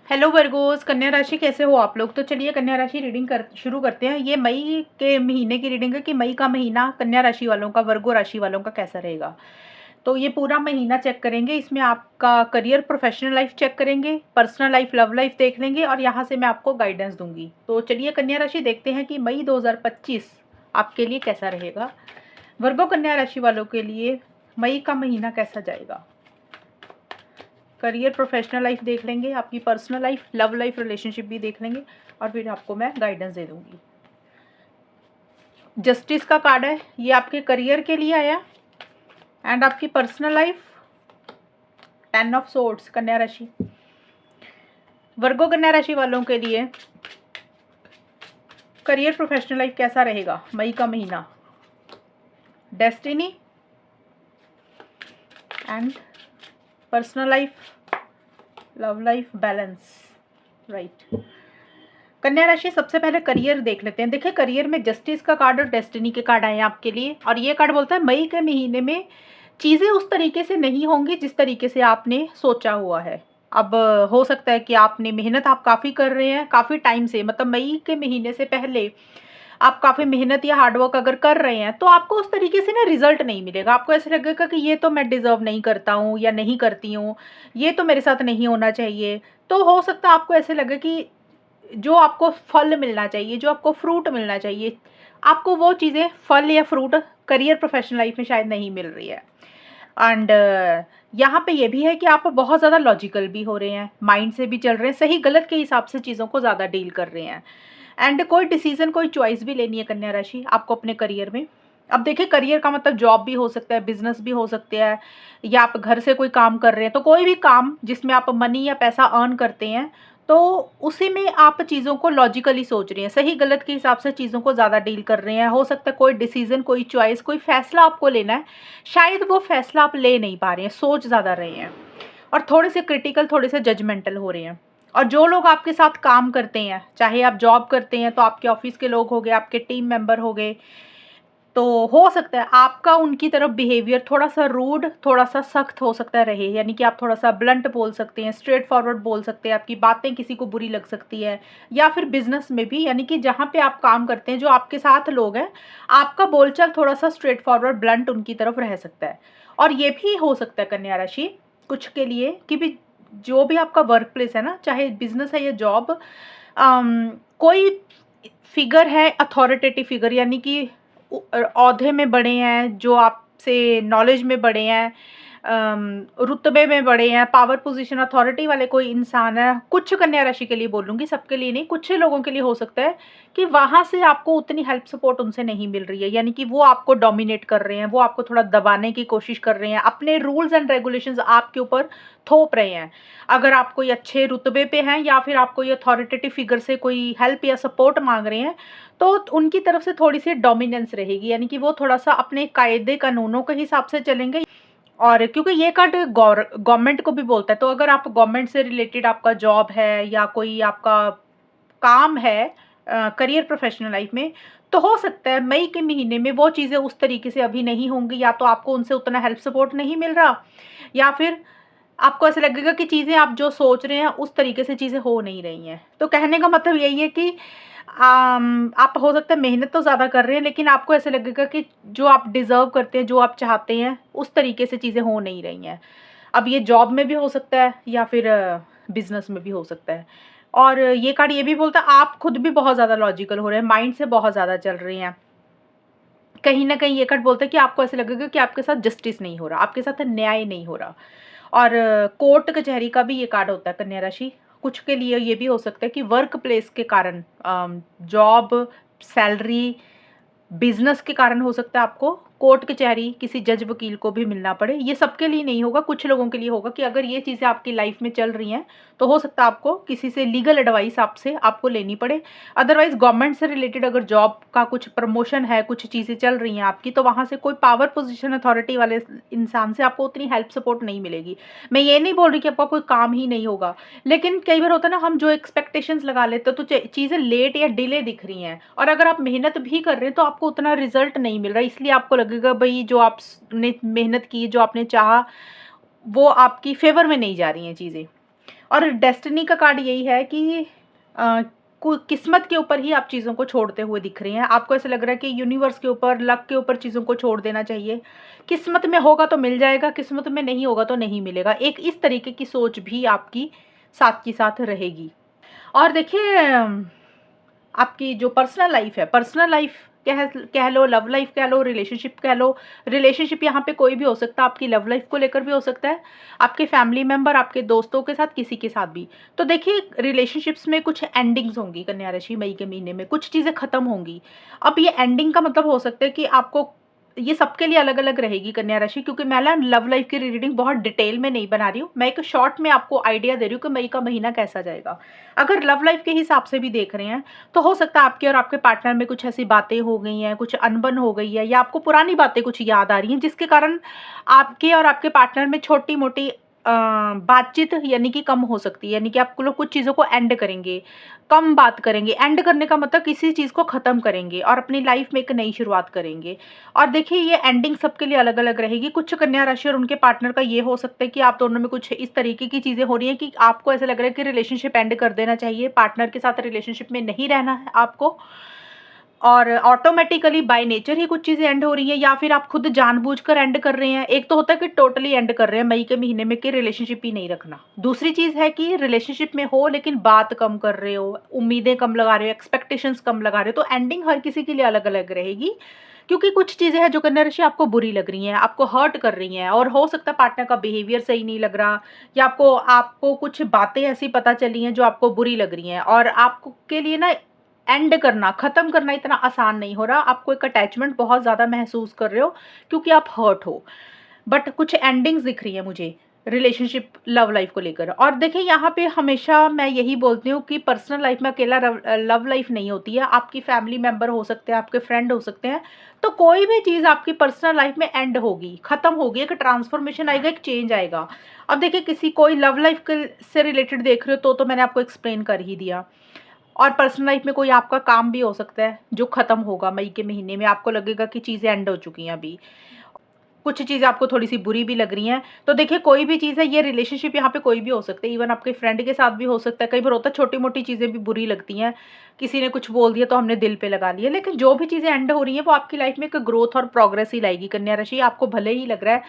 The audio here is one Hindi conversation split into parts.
हेलो वर्गोस, कन्या राशि कैसे हो आप लोग। तो चलिए कन्या राशि रीडिंग शुरू करते हैं। ये मई के महीने की रीडिंग है कि मई का महीना कन्या राशि वालों का, वर्गो राशि वालों का कैसा रहेगा। तो ये पूरा महीना चेक करेंगे। इसमें आपका करियर, प्रोफेशनल लाइफ चेक करेंगे, पर्सनल लाइफ, लव लाइफ देख लेंगे और यहाँ से मैं आपको गाइडेंस दूंगी। तो चलिए कन्या राशि देखते हैं कि मई 2025 आपके लिए कैसा रहेगा। वर्गो कन्या राशि वालों के लिए मई का महीना कैसा जाएगा। करियर, प्रोफेशनल लाइफ देख लेंगे, आपकी personal life, love life, relationship भी देख लेंगे और फिर आपको मैं गाइडेंस दे दूंगी। जस्टिस का कार्ड है, ये आपके करियर के लिए आया एंड आपकी पर्सनल लाइफ, 10 ऑफ सोर्ड्स कन्या राशि। वर्गो कन्या राशि वालों के लिए करियर, प्रोफेशनल लाइफ कैसा रहेगा मई का महीना। Destiny and personal life, love life, balance, right. कन्या राशि सबसे पहले करियर देख लेते हैं। देखिए करियर में जस्टिस का कार्ड और डेस्टिनी के कार्ड आए हैं आपके लिए और ये कार्ड बोलता है मई के महीने में चीज़ें उस तरीके से नहीं होंगी जिस तरीके से आपने सोचा हुआ है। अब हो सकता है कि आपने मेहनत आप काफ़ी कर रहे हैं काफ़ी टाइम से, मतलब मई के महीने से पहले आप काफ़ी मेहनत या हार्डवर्क अगर कर रहे हैं तो आपको उस तरीके से ना रिजल्ट नहीं मिलेगा। आपको ऐसा लगेगा कि ये तो मैं डिज़र्व नहीं करता हूँ या नहीं करती हूँ, ये तो मेरे साथ नहीं होना चाहिए। तो हो सकता है आपको ऐसे लगे कि जो आपको फल मिलना चाहिए, जो आपको फ्रूट मिलना चाहिए, आपको वो चीज़ें, फल या फ्रूट करियर, प्रोफेशनल लाइफ में शायद नहीं मिल रही है। एंड यहाँ पे ये भी है कि आप बहुत ज़्यादा लॉजिकल भी हो रहे हैं, माइंड से भी चल रहे हैं, सही गलत के हिसाब से चीज़ों को ज़्यादा डील कर रहे हैं। एंड कोई डिसीजन, कोई चॉइस भी लेनी है कन्या राशि आपको अपने करियर में। अब देखिए करियर का मतलब जॉब भी हो सकता है, बिजनेस भी हो सकते हैं, या आप घर से कोई काम कर रहे हैं। तो कोई भी काम जिसमें आप मनी या पैसा अर्न करते हैं तो उसी में आप चीज़ों को लॉजिकली सोच रहे हैं, सही गलत के हिसाब से चीज़ों को ज़्यादा डील कर रहे हैं। हो सकता है कोई डिसीजन, कोई चॉइस, कोई फैसला आपको लेना है, शायद वो फैसला आप ले नहीं पा रहे हैं, सोच ज़्यादा रहे हैं और थोड़े से क्रिटिकल, थोड़े से जजमेंटल हो रहे हैं। और जो लोग आपके साथ काम करते हैं, चाहे आप जॉब करते हैं तो आपके ऑफिस के लोग हो गए, आपके टीम मेंबर हो गए, तो हो सकता है आपका उनकी तरफ बिहेवियर थोड़ा सा रूड, थोड़ा सा सख्त हो सकता है रहे। यानी कि आप थोड़ा सा ब्लंट बोल सकते हैं, स्ट्रेट फॉरवर्ड बोल सकते हैं, आपकी बातें किसी को बुरी लग सकती है। या फिर बिजनेस में भी, यानी कि जहाँ पे आप काम करते हैं, जो आपके साथ लोग हैं, आपका बोलचाल थोड़ा सा स्ट्रेट फॉरवर्ड, ब्लंट उनकी तरफ रह सकता है। और ये भी हो सकता है कन्या राशि कुछ के लिए कि भी जो भी आपका वर्क प्लेस है ना, चाहे बिजनेस है या जॉब, कोई फिगर है, अथॉरिटेटिव फिगर, यानी कि औहदे में बड़े हैं, जो आपसे नॉलेज में बड़े हैं, रुतबे में बड़े हैं, पावर पोजीशन, अथॉरिटी वाले कोई इंसान है। कुछ कन्या राशि के लिए बोलूँगी, सबके लिए नहीं, कुछ लोगों के लिए हो सकता है कि वहाँ से आपको उतनी हेल्प सपोर्ट उनसे नहीं मिल रही है। यानी कि वो आपको डोमिनेट कर रहे हैं, वो आपको थोड़ा दबाने की कोशिश कर रहे हैं, अपने रूल्स एंड रेगुलेशंस आपके ऊपर थोप रहे हैं। अगर आप कोई अच्छे रुतबे पे हैं या फिर आप कोई अथॉरिटेटिव फिगर से कोई हेल्प या सपोर्ट मांग रहे हैं, तो उनकी तरफ से थोड़ी सी डोमिनेंस रहेगी। यानी कि वो थोड़ा सा अपने कायदे कानूनों के हिसाब से चलेंगे। और क्योंकि ये कार्ड गवर्नमेंट को भी बोलता है, तो अगर आप गवर्नमेंट से रिलेटेड आपका जॉब है या कोई आपका काम है करियर, प्रोफेशनल लाइफ में, तो हो सकता है मई के महीने में वो चीज़ें उस तरीके से अभी नहीं होंगी, या तो आपको उनसे उतना हेल्प सपोर्ट नहीं मिल रहा, या फिर आपको ऐसा लगेगा कि चीज़ें आप जो सोच रहे हैं उस तरीके से चीज़ें हो नहीं रही हैं। तो कहने का मतलब यही है कि आप हो सकता है मेहनत तो ज़्यादा कर रहे हैं, लेकिन आपको ऐसा लगेगा कि जो आप डिज़र्व करते हैं, जो आप चाहते हैं, उस तरीके से चीज़ें हो नहीं रही हैं। अब ये जॉब में भी हो सकता है या फिर बिज़नेस में भी हो सकता है। और ये कार्ड ये भी बोलता है आप खुद भी बहुत ज़्यादा लॉजिकल हो रहे हैं, माइंड से बहुत ज़्यादा चल रही हैं। कहीं न कहीं ये कार्ड बोलता है कि आपको ऐसा लगेगा कि आपके साथ जस्टिस नहीं हो रहा, आपके साथ न्याय नहीं हो रहा। और कोर्ट कचहरी का भी ये कार्ड होता है कन्या राशि। कुछ के लिए ये भी हो सकता है कि वर्क प्लेस के कारण, जॉब, सैलरी, बिजनेस के कारण हो सकता है आपको कोर्ट कचहरी, किसी जज वकील को भी मिलना पड़े। ये सबके लिए नहीं होगा, कुछ लोगों के लिए होगा कि अगर ये चीज़ें आपकी लाइफ में चल रही हैं तो हो सकता है आपको किसी से लीगल एडवाइस आपको लेनी पड़े। अदरवाइज गवर्नमेंट से रिलेटेड अगर जॉब का कुछ प्रमोशन है, कुछ चीज़ें चल रही हैं आपकी, तो वहाँ से कोई पावर पोजीशन, अथॉरिटी वाले इंसान से आपको उतनी हेल्प सपोर्ट नहीं मिलेगी। मैं ये नहीं बोल रही कि आपका कोई काम ही नहीं होगा, लेकिन कई बार होता है ना, हम जो एक्सपेक्टेशंस लगा लेते हैं तो चीज़ें लेट या डिले दिख रही हैं, और अगर आप मेहनत भी कर रहे हैं तो आपको उतना रिजल्ट नहीं मिल रहा, इसलिए आपको लगेगा भाई जो आपने मेहनत की, जो आपने चाहा, वो आपकी फेवर में नहीं जा रही हैं चीज़ें। और डेस्टिनी का कार्ड यही है कि किस्मत के ऊपर ही आप चीज़ों को छोड़ते हुए दिख रही हैं। आपको ऐसा लग रहा है कि यूनिवर्स के ऊपर, लक के ऊपर चीज़ों को छोड़ देना चाहिए। किस्मत में होगा तो मिल जाएगा, किस्मत में नहीं होगा तो नहीं मिलेगा। एक इस तरीके की सोच भी आपकी साथ की साथ रहेगी। और देखिए आपकी जो पर्सनल लाइफ है, पर्सनल लाइफ कह लो, लव लाइफ कह लो, रिलेशनशिप कह लो। रिलेशनशिप यहाँ पे कोई भी हो सकता है, आपकी लव लाइफ को लेकर भी हो सकता है, आपके फैमिली मेंबर, आपके दोस्तों के साथ, किसी के साथ भी। तो देखिए रिलेशनशिप्स में कुछ एंडिंग्स होंगी कन्या राशि, मई के महीने में कुछ चीज़ें खत्म होंगी। अब ये एंडिंग का मतलब हो सकता है कि आपको, ये सबके लिए अलग अलग रहेगी कन्या राशि, क्योंकि मैं ना लव लाइफ की रीडिंग बहुत डिटेल में नहीं बना रही हूँ, मैं एक शॉर्ट में आपको आइडिया दे रही हूँ कि मई का महीना कैसा जाएगा। अगर लव लाइफ के हिसाब से भी देख रहे हैं तो हो सकता है आपके और आपके पार्टनर में कुछ ऐसी बातें हो गई हैं, कुछ अनबन हो गई है, या आपको पुरानी बातें कुछ याद आ रही हैं, जिसके कारण आपके और आपके पार्टनर में छोटी मोटी बातचीत यानी कि कम हो सकती है। यानी कि आप लोग कुछ चीज़ों को एंड करेंगे, कम बात करेंगे। एंड करने का मतलब किसी चीज़ को ख़त्म करेंगे और अपनी लाइफ में एक नई शुरुआत करेंगे। और देखिए ये एंडिंग सबके लिए अलग अलग रहेगी। कुछ कन्या राशि और उनके पार्टनर का ये हो सकता है कि आप दोनों में कुछ इस तरीके की चीज़ें हो रही हैं कि आपको ऐसा लग रहा है कि रिलेशनशिप एंड कर देना चाहिए, पार्टनर के साथ रिलेशनशिप में नहीं रहना है आपको, और ऑटोमेटिकली बाय नेचर ही कुछ चीज़ें एंड हो रही हैं, या फिर आप खुद जानबूझकर एंड कर रहे हैं। एक तो होता है कि टोटली एंड कर रहे हैं मई के महीने में कि रिलेशनशिप ही नहीं रखना। दूसरी चीज़ है कि रिलेशनशिप में हो लेकिन बात कम कर रहे हो, उम्मीदें कम लगा रहे हो, एक्सपेक्टेशंस कम लगा रहे हो। तो एंडिंग हर किसी के लिए अलग अलग रहेगी, क्योंकि कुछ चीज़ें हैं जो कन्या राशि आपको बुरी लग रही हैं, आपको हर्ट कर रही हैं, और हो सकता है पार्टनर का बिहेवियर सही नहीं लग रहा, या आपको आपको कुछ बातें ऐसी पता चली हैं जो आपको बुरी लग रही हैं, और आपको के लिए ना एंड करना, ख़त्म करना इतना आसान नहीं हो रहा। आपको एक अटैचमेंट बहुत ज़्यादा महसूस कर रहे हो क्योंकि आप हर्ट हो। बट कुछ एंडिंग्स दिख रही है मुझे रिलेशनशिप लव लाइफ को लेकर। और देखिए यहाँ पे हमेशा मैं यही बोलती हूँ कि पर्सनल लाइफ में अकेला लव लाइफ नहीं होती है। आपकी फैमिली मेंबर हो सकते हैं, आपके फ्रेंड हो सकते हैं। तो कोई भी चीज़ आपकी पर्सनल लाइफ में एंड होगी, ख़त्म होगी, एक ट्रांसफॉर्मेशन आएगा, एक चेंज आएगा। अब देखिए किसी कोई लव लाइफ से रिलेटेड देख रहे हो तो मैंने आपको एक्सप्लेन कर ही दिया। और पर्सनल लाइफ में कोई आपका काम भी हो सकता है जो ख़त्म होगा मई के महीने में। आपको लगेगा कि चीज़ें एंड हो चुकी हैं अभी, कुछ चीज़ें आपको थोड़ी-सी बुरी भी लग रही हैं। तो देखिए कोई भी चीज़ है, ये रिलेशनशिप यहाँ पे कोई भी हो सकता है, इवन आपके फ्रेंड के साथ भी हो सकता है। कई बार होता है छोटी-मोटी चीज़ें भी बुरी लगती हैं, किसी ने कुछ बोल दिया तो हमने दिल पे लगा लिया। लेकिन जो भी चीज़ें एंड हो रही हैं वो आपकी लाइफ में एक ग्रोथ और प्रोग्रेस ही लाएगी कन्या राशि। आपको भले ही लग रहा है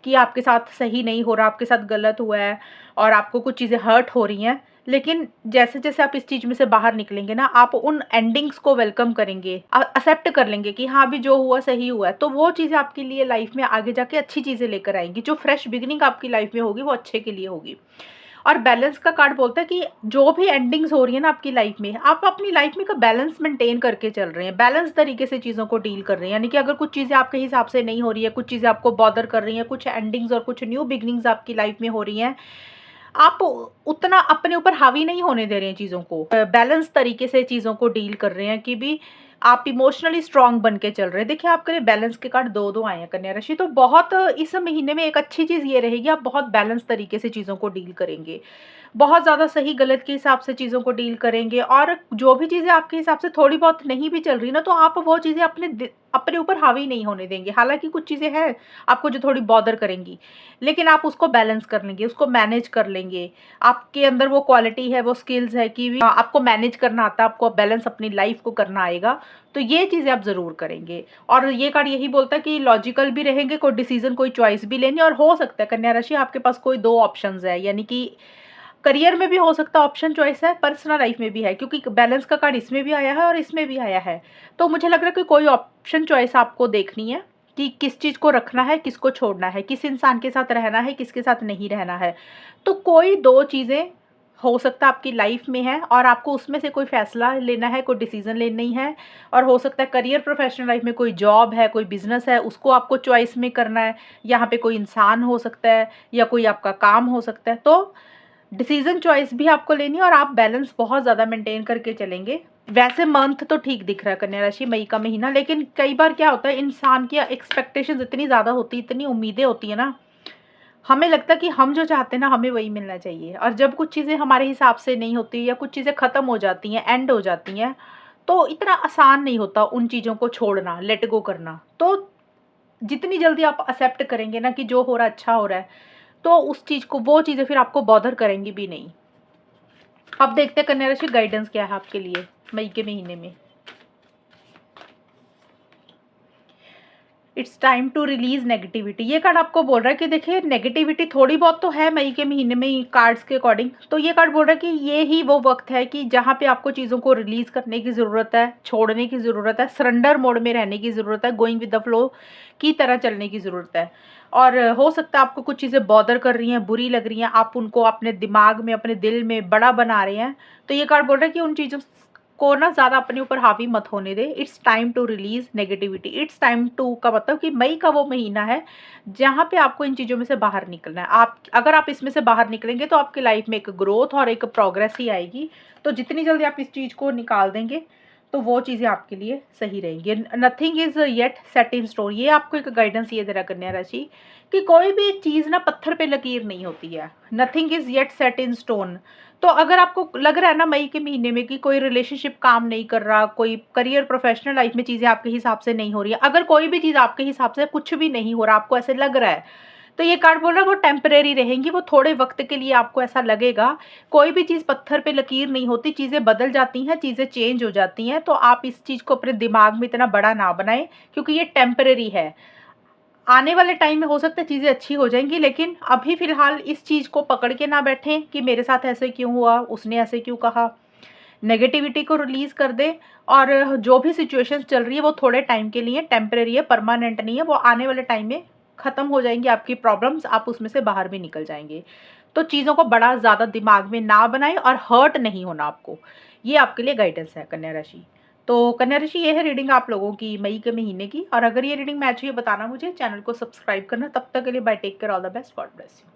कि आपके साथ सही नहीं हो रहा, आपके साथ गलत हुआ है और आपको कुछ चीज़ें हर्ट हो रही हैं, लेकिन जैसे-जैसे आप इस चीज़ में से बाहर निकलेंगे ना, आप उन एंडिंग्स को वेलकम करेंगे, एक्सेप्ट कर लेंगे कि हाँ, अभी जो हुआ सही हुआ है। तो वो चीज़ें आपके लिए लाइफ में आगे जाके अच्छी चीज़ें लेकर आएँगी। जो फ्रेश बिगिनिंग आपकी लाइफ में होगी, वो अच्छे के लिए होगी। और बैलेंस का कार्ड बोलता है कि जो भी एंडिंग्स हो रही है ना आपकी लाइफ में, आप अपनी लाइफ में का बैलेंस मेंटेन करके चल रहे हैं, बैलेंस तरीके से चीज़ों को डील कर रहे हैं। यानी कि अगर कुछ चीज़ें आपके हिसाब से नहीं हो रही है, कुछ चीज़ें आपको बॉदर कर रही हैं, कुछ एंडिंग्स और कुछ न्यू बिगिनिंग्स आपकी लाइफ में हो रही हैं, आप उतना अपने ऊपर हावी नहीं होने दे रहे हैं चीज़ों को। बैलेंस तरीके से चीज़ों को डील कर रहे हैं कि भी आप इमोशनली स्ट्रांग बन के चल रहे हैं। देखिए आपके लिए बैलेंस के कार्ड 2-2 आए हैं कन्या राशि। तो बहुत इस महीने में एक अच्छी चीज़ ये रहेगी, आप बहुत बैलेंस तरीके से चीज़ों को डील करेंगे। बहुत ज़्यादा सही गलत के हिसाब से चीज़ों को डील करेंगे, और जो भी चीज़ें आपके हिसाब से थोड़ी बहुत नहीं भी चल रही ना, तो आप वो चीज़ें अपने ऊपर हावी नहीं होने देंगे। हालाँकि कुछ चीज़ें हैं आपको जो थोड़ी बॉदर करेंगी, लेकिन आप उसको बैलेंस कर लेंगे, उसको मैनेज कर लेंगे। आपके अंदर वो क्वालिटी है, वो स्किल्स है कि आपको मैनेज करना आता है, आपको बैलेंस अपनी लाइफ को करना आएगा। तो ये चीज़ें आप ज़रूर करेंगे। और ये कार्ड यही बोलता है कि लॉजिकल भी रहेंगे, कोई डिसीज़न, कोई चॉइस भी लेनी, और हो सकता है कन्या राशि आपके पास कोई 2 ऑप्शंस है, यानी कि करियर में भी हो सकता है ऑप्शन चॉइस है, पर्सनल लाइफ में भी है, क्योंकि बैलेंस का कार्ड इसमें भी आया है और इसमें भी आया है। तो मुझे लग रहा है कि कोई ऑप्शन चॉइस आपको देखनी है कि किस चीज़ को रखना है, किसको छोड़ना है, किस इंसान के साथ रहना है, किसके साथ नहीं रहना है। तो कोई 2 चीज़ें हो सकता है आपकी लाइफ में है, और आपको उसमें से कोई फैसला लेना है, कोई डिसीजन लेनी है। और हो सकता है करियर प्रोफेशनल लाइफ में कोई जॉब है, कोई बिजनेस है, उसको आपको चॉइस में करना है। यहाँ पे कोई इंसान हो सकता है या कोई आपका काम हो सकता है। तो डिसीजन चॉइस भी आपको लेनी है, और आप बैलेंस बहुत ज़्यादा मेंटेन करके चलेंगे। वैसे मंथ तो ठीक दिख रहा है कन्या राशि, मई का महीना, लेकिन कई बार क्या होता है, इंसान की एक्सपेक्टेशंस इतनी ज़्यादा होती है, इतनी उम्मीदें होती है ना, हमें लगता है कि हम जो चाहते हैं ना, हमें वही मिलना चाहिए। और जब कुछ चीज़ें हमारे हिसाब से नहीं होती, या कुछ चीज़ें ख़त्म हो जाती हैं, एंड हो जाती हैं, तो इतना आसान नहीं होता उन चीज़ों को छोड़ना, लेट गो करना। तो जितनी जल्दी आप एक्सेप्ट करेंगे ना कि जो हो रहा है अच्छा हो रहा है, तो उस चीज़ को, वो चीज़ें फिर आपको बॉदर करेंगी भी नहीं। अब देखते हैं कन्या राशि गाइडेंस क्या है आपके लिए मई के महीने में। It's time to release negativity, ये कार्ड आपको बोल रहा है कि देखिए नेगेटिविटी थोड़ी बहुत तो है मई के महीने में कार्ड्स के अकॉर्डिंग, तो ये कार्ड बोल रहा है कि ये ही वो वक्त है कि जहाँ पे आपको चीज़ों को रिलीज करने की ज़रूरत है, छोड़ने की ज़रूरत है, सरेंडर मोड में रहने की ज़रूरत है, गोइंग विद द फ्लो की तरह चलने की ज़रूरत है। और हो सकता है आपको कुछ चीज़ें बॉदर कर रही हैं, बुरी लग रही हैं, आप उनको अपने दिमाग में अपने दिल में बड़ा बना रहे हैं, तो ये कार्ड बोल रहा है कि उन चीज़ों को ना ज़्यादा अपने ऊपर हावी मत होने दे। It's time to release negativity. It's time to का मतलब कि मई का वो महीना है जहाँ पे आपको इन चीज़ों में से बाहर निकलना है। आप अगर आप इसमें से बाहर निकलेंगे तो आपकी लाइफ में एक ग्रोथ और एक प्रोग्रेस ही आएगी। तो जितनी जल्दी आप इस चीज़ को निकाल देंगे तो वो चीज़ें आपके लिए सही रहेंगी। Nothing is yet set in stone, ये आपको एक गाइडेंस ये दे रहा कन्या राशि कि कोई भी चीज़ ना पत्थर पे लकीर नहीं होती है। Nothing is yet set in stone. तो अगर आपको लग रहा है ना मई के महीने में कि कोई रिलेशनशिप काम नहीं कर रहा, कोई करियर प्रोफेशनल लाइफ में चीज़ें आपके हिसाब से नहीं हो रही है, अगर कोई भी चीज़ आपके हिसाब से कुछ भी नहीं हो रहा, आपको ऐसे लग रहा है, तो ये कार्ड बोल रहा है वो टेम्परेरी रहेंगी, वो थोड़े वक्त के लिए आपको ऐसा लगेगा। कोई भी चीज़ पत्थर पे लकीर नहीं होती, चीज़ें बदल जाती हैं, चीज़ें चेंज हो जाती हैं। तो आप इस चीज़ को अपने दिमाग में इतना बड़ा ना बनाएं क्योंकि ये टेम्परेरी है। आने वाले टाइम में हो सकता है चीज़ें अच्छी हो जाएंगी, लेकिन अभी फ़िलहाल इस चीज़ को पकड़ के ना बैठें कि मेरे साथ ऐसे क्यों हुआ, उसने ऐसे क्यों कहा। नेगेटिविटी को रिलीज़ कर दें और जो भी सिचुएशंस चल रही है वो थोड़े टाइम के लिए टेम्परेरी है, परमानेंट नहीं है। वो आने वाले टाइम में ख़त्म हो जाएंगी आपकी प्रॉब्लम्स, आप उसमें से बाहर भी निकल जाएंगे। तो चीज़ों को बड़ा ज़्यादा दिमाग में ना बनाएं और हर्ट नहीं होना आपको। ये आपके लिए गाइडेंस है कन्या राशि। तो कन्या राशि ये है रीडिंग आप लोगों की मई के महीने की। और अगर ये रीडिंग मैच हुई बताना मुझे, चैनल को सब्सक्राइब करना। तब तक के लिए bye, take care, all the best, God bless you.